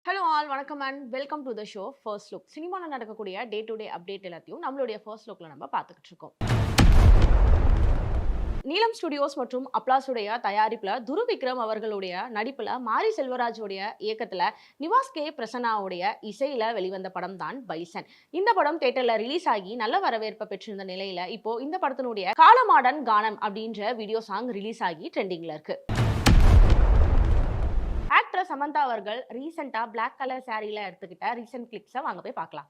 Hello all வணக்கம் and welcome to the show first look. சினிமாவில் நடக்கக்கூடிய டே டு டே அப்டேட் எல்லாத்தையும் நம்மளுடைய ஃபர்ஸ்ட் லுக்ல நம்ம பார்த்துக்கிட்டு இருக்கோம். நீலம் ஸ்டுடியோஸ் மற்றும் அப்ளாஸுடைய தயாரிப்புல துரு விக்ரம் அவர்களுடைய நடிப்புல மாரி செல்வராஜுடைய இயக்கத்துல நிவாஸ் கே பிரசன்னாவுடைய இசையில வெளிவந்த படம் தான் பைசன். இந்த படம் தியேட்டர்ல ரிலீஸ் ஆகி நல்ல வரவேற்பை பெற்றிருந்த நிலையில இப்போ இந்த படத்தினுடைய காலமாடன் கானம் அப்படின்ற வீடியோ சாங் ரிலீஸ் ஆகி ட்ரெண்டிங்ல இருக்கு. ஆக்ட்ரஸ் சமந்தா அவர்கள் ரீசெண்டா பிளாக் கலர் சாரியில எடுத்துக்கிட்ட ரீசென்ட் கிளிக்ஸை வாங்க போய் பார்க்கலாம்.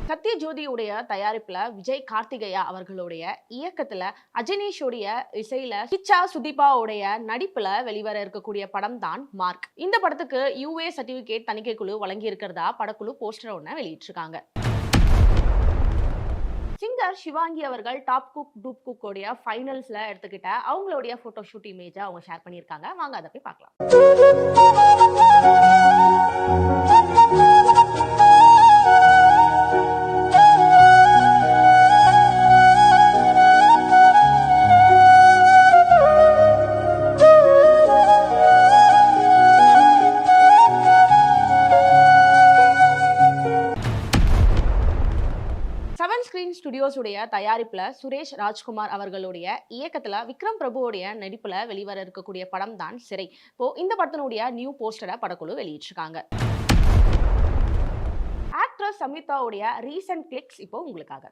சத்யஜோதியுடைய தயாரிப்புல விஜய் கார்த்திகேயா அவர்களுடைய இயக்கத்துல அஜனீஷோடைய இசையில கிச்சா சுதீபாவுடைய நடிப்புல வெளிவர இருக்கக்கூடிய படம் தான் மார்க். இந்த படத்துக்கு யூஏ சர்டிபிகேட் தணிக்கை குழு வழங்கி இருக்கிறதா படக்குழு போஸ்டர் ஒண்ணு வெளியிட்டிருக்காங்க. சிங்கர் சிவாங்கி அவர்கள் டாப் குக் டூப் குக்கோடைய ஃபைனல்ஸ்ல எடுத்துக்கிட்ட அவங்களுடைய போட்டோ ஷூட் இமேஜை அவங்க ஷேர் பண்ணியிருக்காங்க. வாங்க அதை போய் பார்க்கலாம். ஸ்டுடியோஸ் உடைய தயாரிப்புல சுரேஷ் ராஜ்குமார் அவர்களுடைய இயக்கத்துல விக்ரம் பிரபுவோடைய நடிப்புல வெளிவர இருக்கக்கூடிய படம் தான் சிறை. இப்போ இந்த படத்தினுடைய நியூ போஸ்டரை படக்குழு வெளியிட்டிருக்காங்க. ஆக்ட்ரஸ் சமிதாவுடைய ரீசன்ட் கிளிக்ஸ் இப்போ உங்களுக்காக.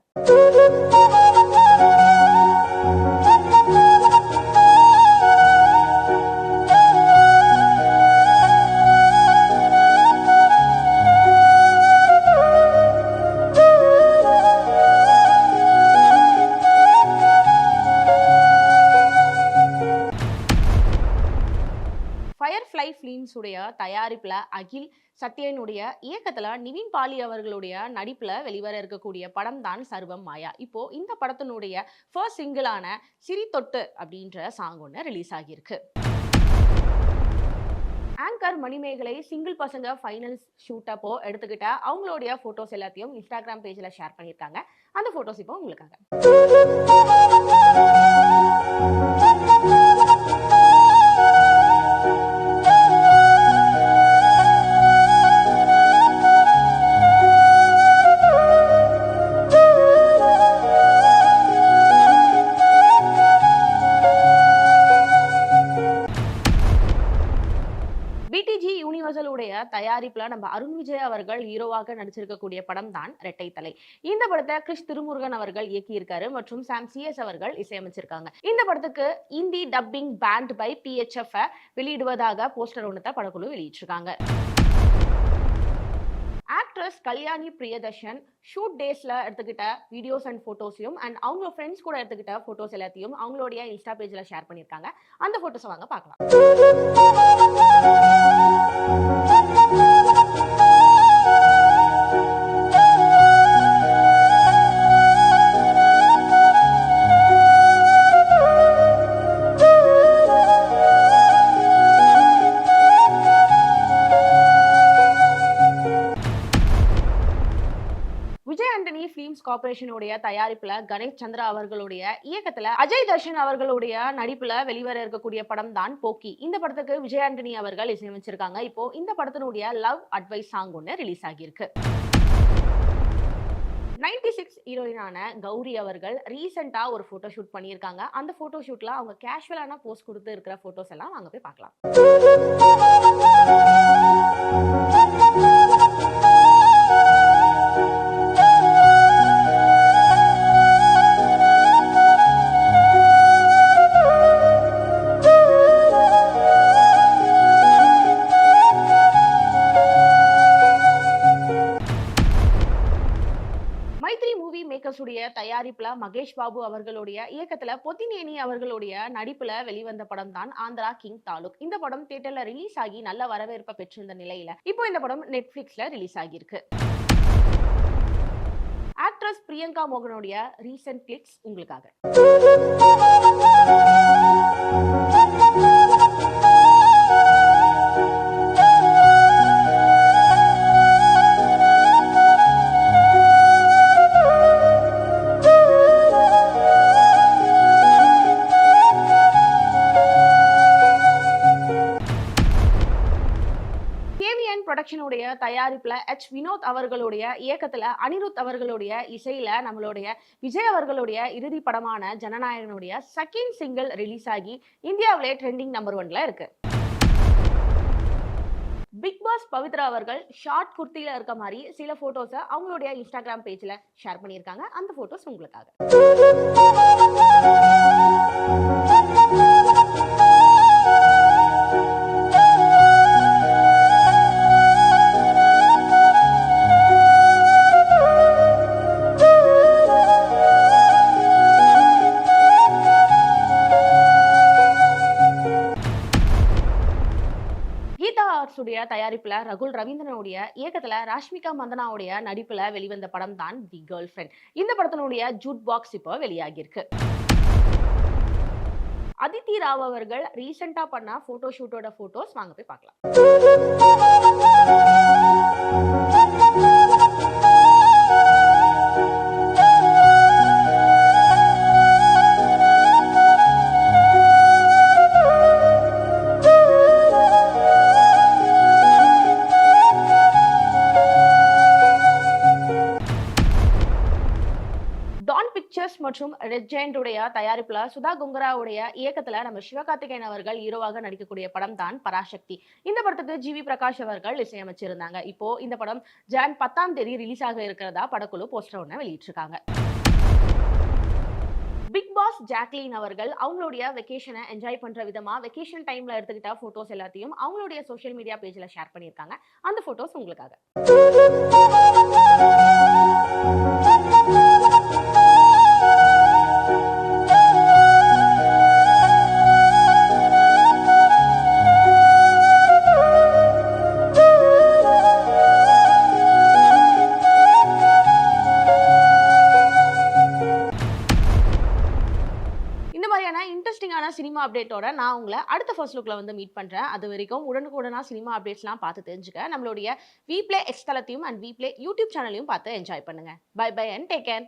உடைய தயாரிப்புல அகில் சத்யனுடைய இயக்கத்துல நிவின் பாலி அவர்களுடைய நடிப்புல வெளிவர இருக்கக்கூடிய படம் தான் சர்வம் மாயா. இப்போ இந்த படத்தினுடைய ஃபர்ஸ்ட் சிங்கிளான சிரி தொட்டு அப்படின்ற சாங் ஒன்று ரிலீஸ் ஆகியிருக்கு. ஆங்கர் மணிமேகலை சிங்கிள் பசங்க ஃபைனல்ஸ் ஷூட் அப்போ எடுத்துக்கிட்ட அவங்களுடைய போட்டோஸ் எல்லாத்தையும் இன்ஸ்டாகிராம் பேஜ்ல ஷேர் பண்ணியிருக்காங்க. அந்த போட்டோஸ் இப்போ உங்களுக்காக. தயாரிப்புல நம்ம அருண் விஜய் அவர்கள் ஹீரோவாக நடிச்சிருக்கக்கூடிய படம் தான் ரெட்டை தலை. இந்த படத்தை கிறிஷ் திருமுருகன் அவர்கள் இயக்கியிருக்காரு மற்றும் சாம் சிஎஸ் அவர்கள் இசையமைச்சிருக்காங்க. இந்த படத்துக்கு Hindi dubbing band by PHF வெளியிடுவதாக போஸ்டர் ஒன்றத்தை படக்குழு வெளியிட்டிருக்காங்க. ஆக்ட்ரஸ் கல்யாணி பிரியதர்ஷன் ஷூட் டேஸ்ல எடுத்துக்கிட்ட வீடியோஸ் அண்ட் போட்டோஸையும் அண்ட் அவங்க ஃப்ரெண்ட்ஸ் கூட எடுத்துக்கிட்ட போட்டோஸ் எல்லாத்தையும் அவங்களுடைய இன்ஸ்டா பேஜ்ல ஷேர் பண்ணியிருக்காங்க. அந்த போட்டோஸை வாங்க பார்க்கலாம். கார்பரேஷனுடைய தயாரிப்புல கணேஷ் சந்திரா அவர்களுடைய இயக்கத்துல அஜய் தர்ஷன் அவர்களுடைய நடிப்புல வெளிவர இருக்கக்கூடிய படம் தான் போக்கி. இந்த படத்துக்கு விஜய் ஆண்டனி அவர்கள் இசையமைச்சிருக்காங்க. இப்போ இந்த படத்தினுடைய லவ் அட்வைஸ் சாங் ஒன்று ரிலீஸ் ஆகியிருக்கு. 96 ஹீரோயினான கௌரி அவர்கள் ரீசெண்டா ஒரு போட்டோ ஷூட் பண்ணியிருக்காங்க. அந்த போட்டோ ஷூட்ல அவங்க கேஷுவலான போஸ்ட் கொடுத்து இருக்கிற போட்டோஸ் எல்லாம் வாங்க போய் பார்க்கலாம். தயாரிப்புல மகேஷ் பாபு அவர்களுடைய இயக்கத்துல பொத்தினேனி அவர்களுடைய நடிப்புல வெளிவந்த படம் தான் ஆந்திரா கிங் தாலுக். இந்த படம் தியேட்டர்ல ரிலீஸ் ஆகி நல்ல வரவேற்பை பெற்றிருந்த நிலையில இப்போ இந்த படம் நெட்ஃபிளிக்ஸ்ல ரிலீஸ் ஆகியிருக்கு. ஆக்ட்ரஸ் பிரியங்கா மோகனுடைய ரீசன்ட் கிளிப்ஸ் உங்களுக்காக. கேவிஎன் புரொடக்ஷனுடைய தயாரிப்புல வினோத் அவர்களுடைய இயக்கத்துல அனிருத் அவர்களுடைய இசையில நம்மளுடைய விஜய் அவர்களுடைய இறுதி படமான ஜனநாயகனுடைய செகண்ட் சிங்கிள் ரிலீஸ் ஆகி இந்தியாவிலே ட்ரெண்டிங் நம்பர் 1ல இருக்கு. பிக் பாஸ் பவித்ரா அவர்கள் ஷார்ட் குர்த்தியில இருக்க மாதிரி சில போட்டோஸை அவங்களுடைய இன்ஸ்டாகிராம் பேஜ்ல ஷேர் பண்ணியிருக்காங்க. அந்த போட்டோஸ் உங்களுக்காக. கீதா ஆர்ட்ஸுடைய தயாரிப்புல ரகுல் ரவீந்திரனுடைய இயக்கத்துல ராஷ்மிகா மந்தனாவுடைய நடிப்புல வெளிவந்த படம் தான் தி கேர்ள் ஃப்ரெண்ட். இந்த படத்தினுடைய ஜூட் பாக்ஸ் இப்போ வெளியாகிருக்கு. அதித்தி ராவ் அவர்கள் ரீசெண்டா பண்ண போட்டோ ஷூட்டோட போட்டோஸ் வாங்க போய் பார்க்கலாம். டான் பிக்சர்ஸ் மற்றும் ரெட் ஜெயண்ட் உடைய தயாரிப்புல சுதா குங்கராவுடைய இயக்கத்துல நம்ம சிவகார்த்திகேயன் அவர்கள் ஹீரோவாக நடிக்கக்கூடிய படம் தான் பராசக்தி. இந்த படத்துக்கு ஜிவி பிரகாஷ் அவர்கள் இசையமைச்சிருந்தாங்க. இப்போ இந்த படம் ஜான் 10ஆம் தேதி ரிலீஸ் ஆக இருக்கிறதா படக்குழு போஸ்டர் ஒன்று வெளியிட்டிருக்காங்க. பிக் பாஸ் ஜாக்லின் அவர்கள் அவங்களுடைய வெக்கேஷனை என்ஜாய் பண்ற விதமா வெக்கேஷன் டைம்ல எடுத்துக்கிட்ட போட்டோஸ் எல்லாத்தையும் அவங்களுடைய சோஷியல் மீடியா பேஜ்ல ஷேர் பண்ணியிருக்காங்க. அந்த போட்டோஸ் உங்களுக்காக. இந்த மாதிரியான இன்ட்ரெஸ்டிங்கான சினிமா அப்டேட்டோட நான் உங்களை அடுத்த ஃபர்ஸ்ட் லுக்ல வந்து மீட் பண்றேன். அது வரைக்கும் உடனுக்குடனா சினிமா அப்டேட்ஸ்லாம் பார்த்து தெரிஞ்சுக்க நம்மளுடைய விப்ளே எக்ஸ் தளத்தையும் அண்ட் விப்ளே யூடியூப் சேனலையும் பார்த்து என்ஜாய் பண்ணுங்க. Bye bye and take care.